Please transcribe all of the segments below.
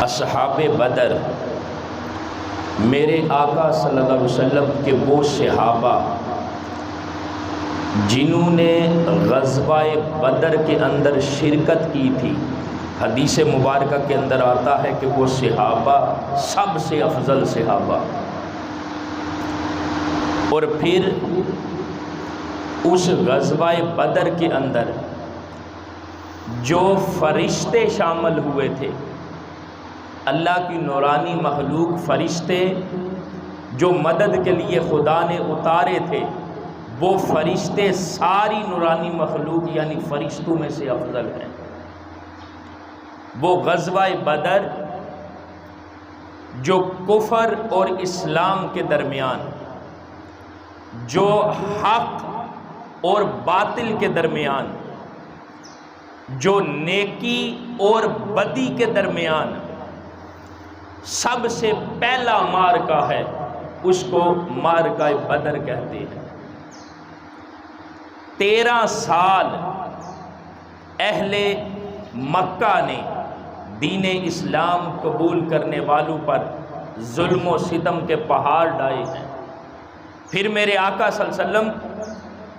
اصحاب بدر میرے آقا صلی اللہ علیہ وسلم کے وہ صحابہ جنہوں نے غزوہ بدر کے اندر شرکت کی تھی، حدیث مبارکہ کے اندر آتا ہے کہ وہ صحابہ سب سے افضل صحابہ، اور پھر اس غزوہ بدر کے اندر جو فرشتے شامل ہوئے تھے، اللہ کی نورانی مخلوق فرشتے جو مدد کے لیے خدا نے اتارے تھے، وہ فرشتے ساری نورانی مخلوق یعنی فرشتوں میں سے افضل ہیں۔ وہ غزوہ بدر جو کفر اور اسلام کے درمیان، جو حق اور باطل کے درمیان، جو نیکی اور بدی کے درمیان سب سے پہلا معرکہ ہے، اس کو معرکہ بدر کہتے ہیں۔ 13 سال اہل مکہ نے دین اسلام قبول کرنے والوں پر ظلم و ستم کے پہاڑ ڈائے ہیں، پھر میرے آقا صلی اللہ علیہ وسلم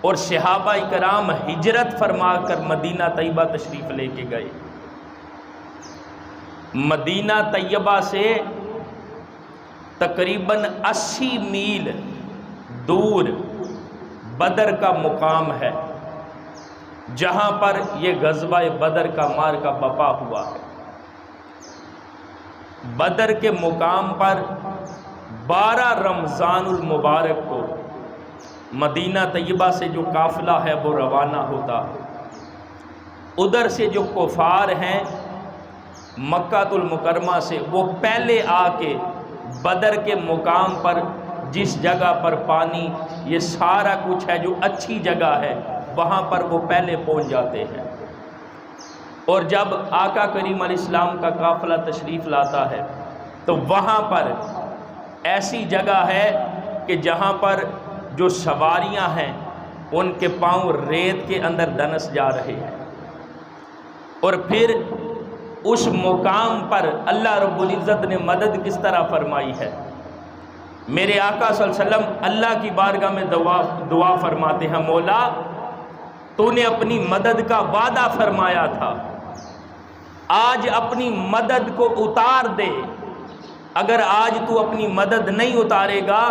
اور صحابہ کرام ہجرت فرما کر مدینہ طیبہ تشریف لے کے گئے۔ مدینہ طیبہ سے تقریباً 80 میل دور بدر کا مقام ہے، جہاں پر یہ غزوہ بدر کا معرکہ بپا ہوا ہے۔ بدر کے مقام پر 12 رمضان المبارک کو مدینہ طیبہ سے جو قافلہ ہے وہ روانہ ہوتا ہے۔ ادھر سے جو کفار ہیں مکہ المکرمہ سے، وہ پہلے آ کے بدر کے مقام پر جس جگہ پر پانی یہ سارا کچھ ہے جو اچھی جگہ ہے، وہاں پر وہ پہلے پہنچ جاتے ہیں۔ اور جب آقا کریم علیہ السلام کا قافلہ تشریف لاتا ہے تو وہاں پر ایسی جگہ ہے کہ جہاں پر جو سواریاں ہیں ان کے پاؤں ریت کے اندر دنس جا رہے ہیں۔ اور پھر اس مقام پر اللہ رب العزت نے مدد کس طرح فرمائی ہے۔ میرے آقا صلی اللہ علیہ وسلم اللہ کی بارگاہ میں دعا فرماتے ہیں، مولا تو نے اپنی مدد کا وعدہ فرمایا تھا، آج اپنی مدد کو اتار دے۔ اگر آج تو اپنی مدد نہیں اتارے گا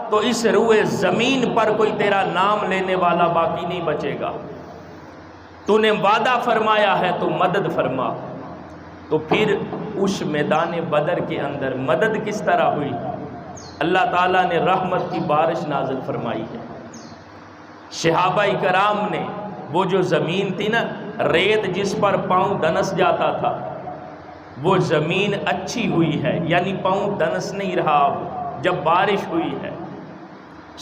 تو اس روئے زمین پر کوئی تیرا نام لینے والا باقی نہیں بچے گا۔ تو نے وعدہ فرمایا ہے تو مدد فرما۔ تو پھر اس میدان بدر کے اندر مدد کس طرح ہوئی؟ اللہ تعالیٰ نے رحمت کی بارش نازل فرمائی ہے۔ صحابہ کرام نے وہ جو زمین تھی نا، ریت جس پر پاؤں دنس جاتا تھا، وہ زمین اچھی ہوئی ہے، یعنی پاؤں دنس نہیں رہا اب جب بارش ہوئی ہے۔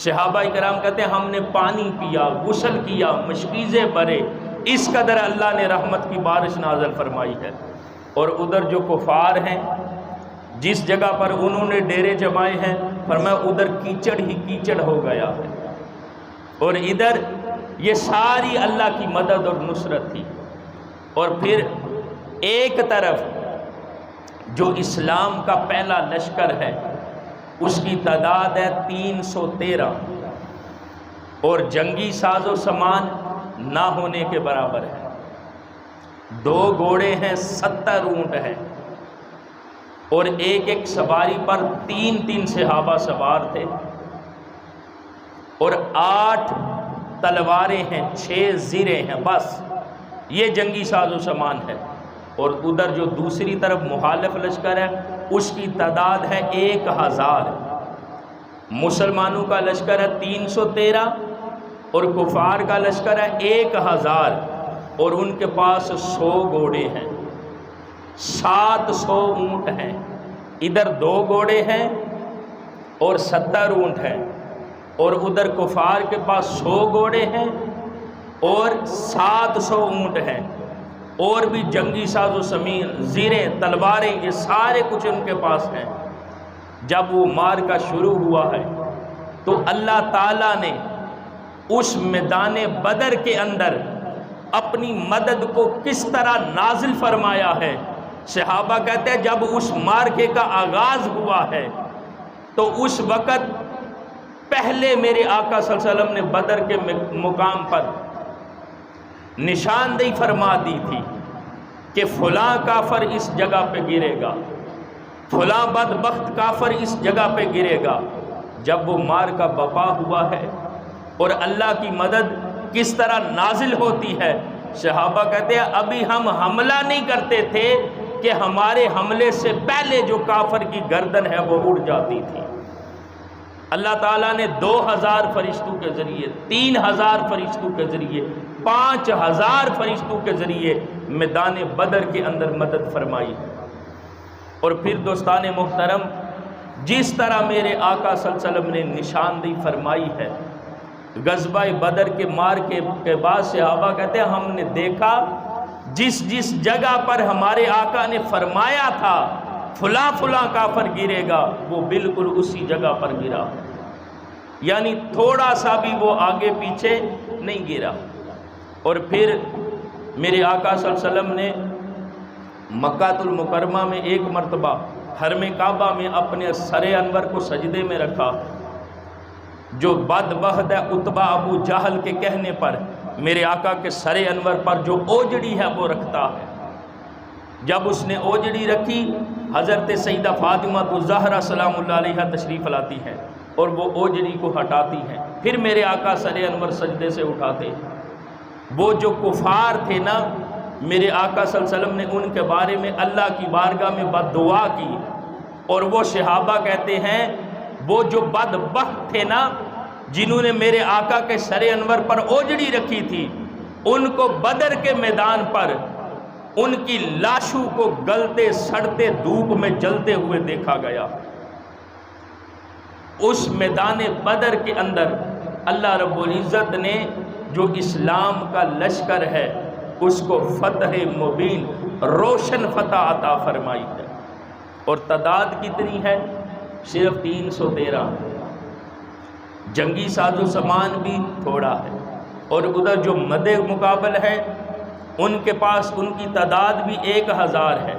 صحابہ کرام کہتے ہیں ہم نے پانی پیا، غسل کیا، مشکیزیں بھرے، اس قدر اللہ نے رحمت کی بارش نازل فرمائی ہے۔ اور ادھر جو کفار ہیں جس جگہ پر انہوں نے ڈیرے جمائے ہیں، فرمایا ادھر کیچڑ ہی کیچڑ ہو گیا ہے، اور ادھر یہ ساری اللہ کی مدد اور نصرت تھی۔ اور پھر ایک طرف جو اسلام کا پہلا لشکر ہے اس کی تعداد ہے 313، اور جنگی ساز و سامان نہ ہونے کے برابر ہے۔ 2 گھوڑے ہیں، 70 اونٹ ہیں، اور ایک ایک سواری پر 3 صحابہ سوار تھے، اور 8 تلواریں ہیں، 6 زریں ہیں، بس یہ جنگی ساز و سامان ہے۔ اور ادھر جو دوسری طرف مخالف لشکر ہے اس کی تعداد ہے 1000۔ مسلمانوں کا لشکر ہے 313 اور کفار کا لشکر ہے 1000، اور ان کے پاس 100 گھوڑے ہیں، 700 اونٹ ہیں۔ ادھر 2 گھوڑے ہیں اور 70 اونٹ ہیں، اور ادھر کفار کے پاس 100 گھوڑے ہیں اور 700 اونٹ ہیں، اور بھی جنگی ساز و سامان، زریں، تلواریں، یہ سارے کچھ ان کے پاس ہیں۔ جب وہ معرکہ شروع ہوا ہے تو اللہ تعالیٰ نے اس میدان بدر کے اندر اپنی مدد کو کس طرح نازل فرمایا ہے، صحابہ کہتے ہیں جب اس مارکے کا آغاز ہوا ہے تو اس وقت پہلے میرے آقا صلی اللہ علیہ وسلم نے بدر کے مقام پر نشاندہی فرما دی تھی کہ فلاں کافر اس جگہ پہ گرے گا، فلاں بدبخت کافر اس جگہ پہ گرے گا۔ جب وہ مارکا بپا ہوا ہے اور اللہ کی مدد کس طرح نازل ہوتی ہے، صحابہ کہتے ہیں ابھی ہم حملہ نہیں کرتے تھے کہ ہمارے حملے سے پہلے جو کافر کی گردن ہے وہ اڑ جاتی تھی۔ اللہ تعالیٰ نے 2000 فرشتوں کے ذریعے، 3000 فرشتوں کے ذریعے، 5000 فرشتوں کے ذریعے میدان بدر کے اندر مدد فرمائی۔ اور پھر دوستان محترم، جس طرح میرے آقا صلی اللہ علیہ وسلم نے نشاندہی فرمائی ہے، غزوہ بدر کے مارکے کے بعد صحابہ کہتے ہیں ہم نے دیکھا جس جس جگہ پر ہمارے آقا نے فرمایا تھا فلاں فلاں کافر گرے گا، وہ بالکل اسی جگہ پر گرا، یعنی تھوڑا سا بھی وہ آگے پیچھے نہیں گرا۔ اور پھر میرے آقا صلی اللہ علیہ وسلم نے مکہ المکرمہ میں ایک مرتبہ حرم کعبہ میں اپنے سر انور کو سجدے میں رکھا، جو بدبخت ہے عتبہ ابو جہل کے کہنے پر میرے آقا کے سر انور پر جو اوجڑی ہے وہ رکھتا ہے۔ جب اس نے اوجڑی رکھی، حضرت سیدہ فاطمہ الزہرا سلام اللہ علیہا تشریف لاتی ہیں اور وہ اوجڑی کو ہٹاتی ہیں، پھر میرے آقا سر انور سجدے سے اٹھاتے۔ وہ جو کفار تھے نا، میرے آقا صلی اللہ علیہ وسلم نے ان کے بارے میں اللہ کی بارگاہ میں بد دعا کی، اور وہ صحابہ کہتے ہیں وہ جو بدبخت تھے نا جنہوں نے میرے آقا کے سر انور پر اوجڑی رکھی تھی، ان کو بدر کے میدان پر ان کی لاشوں کو گلتے سڑتے دھوپ میں جلتے ہوئے دیکھا گیا۔ اس میدان بدر کے اندر اللہ رب العزت نے جو اسلام کا لشکر ہے اس کو فتح مبین، روشن فتح عطا فرمائی ہے۔ اور تعداد کتنی ہے؟ صرف 313۔ جنگی ساز و سامان بھی تھوڑا ہے، اور ادھر جو مد مقابل ہے ان کے پاس ان کی تعداد بھی 1000 ہے،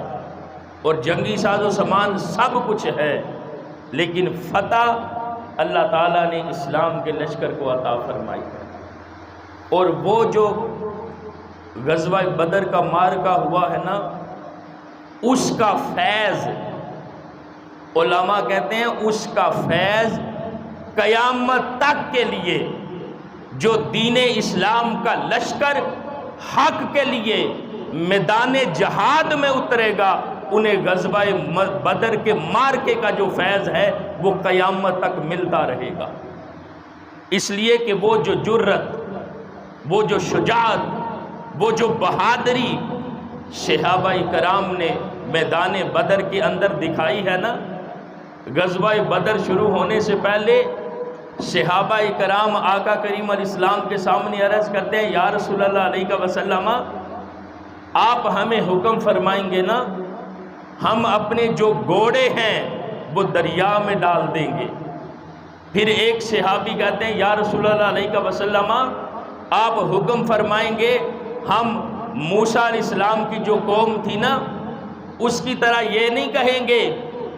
اور جنگی ساز و سامان سب کچھ ہے، لیکن فتح اللہ تعالیٰ نے اسلام کے لشکر کو عطا فرمائی ہے۔ اور وہ جو غزوہ بدر کا مارکہ ہوا ہے نا، اس کا فیض، علماء کہتے ہیں اس کا فیض قیامت تک کے لیے جو دین اسلام کا لشکر حق کے لیے میدان جہاد میں اترے گا، انہیں غزوہ بدر کے مارکے کا جو فیض ہے وہ قیامت تک ملتا رہے گا۔ اس لیے کہ وہ جو جرت، وہ جو شجاعت، وہ جو بہادری صحابہ کرام نے میدان بدر کے اندر دکھائی ہے نا، غزوہ بدر شروع ہونے سے پہلے صحابہ کرام آقا کریم علیہ السلام کے سامنے عرض کرتے ہیں یا رسول اللہ علیہ وسلم، آپ ہمیں حکم فرمائیں گے نا، ہم اپنے جو گھوڑے ہیں وہ دریا میں ڈال دیں گے۔ پھر ایک صحابی کہتے ہیں یا رسول اللہ علیہ وسلم، آپ حکم فرمائیں گے ہم موسیٰ علیہ السلام کی جو قوم تھی نا اس کی طرح یہ نہیں کہیں گے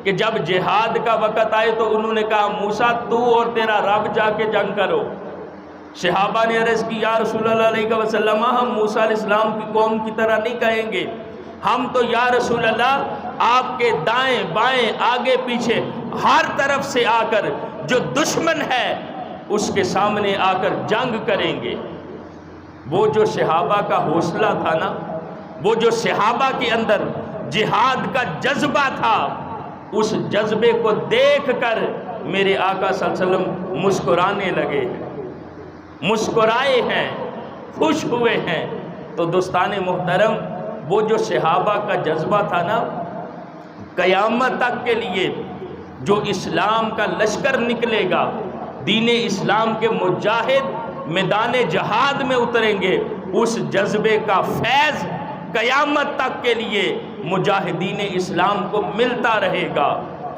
کہ جب جہاد کا وقت آئے تو انہوں نے کہا موسیٰ تو اور تیرا رب جا کے جنگ کرو۔ صحابہ نے عرض کی یا رسول اللہ علیہ وسلم، ہم موسیٰ علیہ السلام کی قوم کی طرح نہیں کہیں گے، ہم تو یا رسول اللہ آپ کے دائیں بائیں آگے پیچھے ہر طرف سے آ کر جو دشمن ہے اس کے سامنے آ کر جنگ کریں گے۔ وہ جو صحابہ کا حوصلہ تھا نا، وہ جو صحابہ کے اندر جہاد کا جذبہ تھا، اس جذبے کو دیکھ کر میرے آقا صلی اللہ علیہ وسلم مسکرانے لگے ہیں، مسکرائے ہیں، خوش ہوئے ہیں۔ تو دوستان محترم، وہ جو صحابہ کا جذبہ تھا نا، قیامت تک کے لیے جو اسلام کا لشکر نکلے گا، دین اسلام کے مجاہد میدان جہاد میں اتریں گے، اس جذبے کا فیض قیامت تک کے لیے مجاہدین اسلام کو ملتا رہے گا،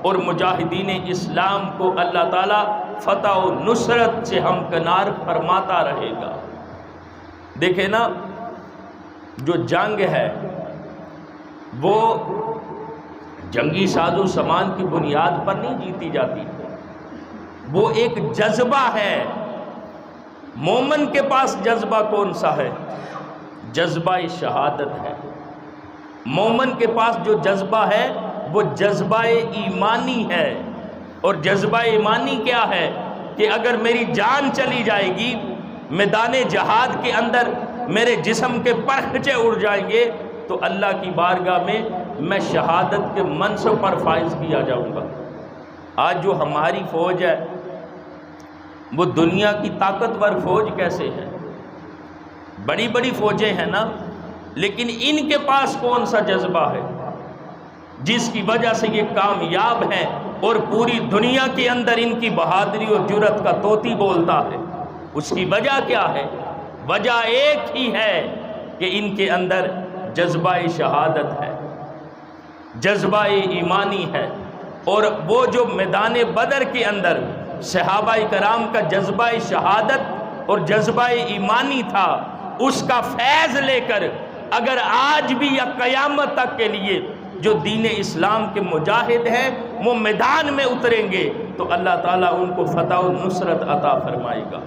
اور مجاہدین اسلام کو اللہ تعالیٰ فتح و نصرت سے ہمکنار فرماتا رہے گا۔ دیکھیں نا، جو جنگ ہے وہ جنگی ساز و سامان کی بنیاد پر نہیں جیتی جاتی، وہ ایک جذبہ ہے۔ مومن کے پاس جذبہ کون سا ہے؟ جذبہ شہادت ہے۔ مومن کے پاس جو جذبہ ہے وہ جذبہ ایمانی ہے۔ اور جذبہ ایمانی کیا ہے؟ کہ اگر میری جان چلی جائے گی میدان جہاد کے اندر، میرے جسم کے پرخچے اڑ جائیں گے، تو اللہ کی بارگاہ میں شہادت کے منصب پر فائز کیا جاؤں گا۔ آج جو ہماری فوج ہے وہ دنیا کی طاقتور فوج کیسے ہے؟ بڑی بڑی فوجیں ہیں نا، لیکن ان کے پاس کون سا جذبہ ہے جس کی وجہ سے یہ کامیاب ہیں اور پوری دنیا کے اندر ان کی بہادری اور جرأت کا طوطی بولتا ہے؟ اس کی وجہ کیا ہے؟ وجہ ایک ہی ہے کہ ان کے اندر جذبہ شہادت ہے، جذبہ ایمانی ہے۔ اور وہ جو میدان بدر کے اندر صحابہ کرام کا جذبہ شہادت اور جذبہ ایمانی تھا، اس کا فیض لے کر اگر آج بھی یا قیامت تک کے لیے جو دین اسلام کے مجاہد ہیں وہ میدان میں اتریں گے تو اللہ تعالیٰ ان کو فتح و نصرت عطا فرمائے گا۔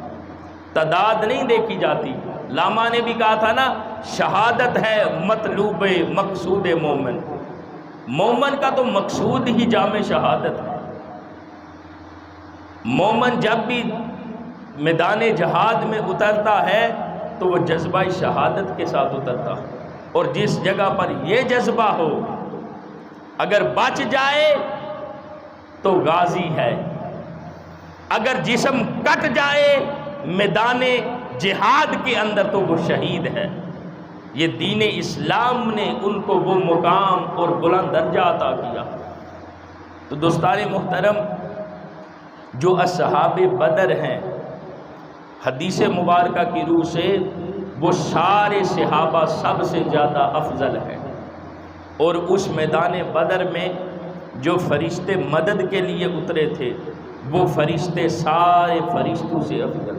تعداد نہیں دیکھی جاتی۔ لاما نے بھی کہا تھا نا، شہادت ہے مطلوب مقصود مومن۔ مومن کا تو مقصود ہی جام شہادت ہے۔ مومن جب بھی میدان جہاد میں اترتا ہے تو وہ جذبہ شہادت کے ساتھ اترتا ہے، اور جس جگہ پر یہ جذبہ ہو اگر بچ جائے تو غازی ہے، اگر جسم کٹ جائے میدان جہاد کے اندر تو وہ شہید ہے۔ یہ دین اسلام نے ان کو وہ مقام اور بلند درجہ عطا کیا۔ تو دوستان محترم، جو اصحاب بدر ہیں حدیث مبارکہ کی روح سے وہ سارے صحابہ سب سے زیادہ افضل ہیں، اور اس میدان بدر میں جو فرشتے مدد کے لیے اترے تھے وہ فرشتے سارے فرشتوں سے افضل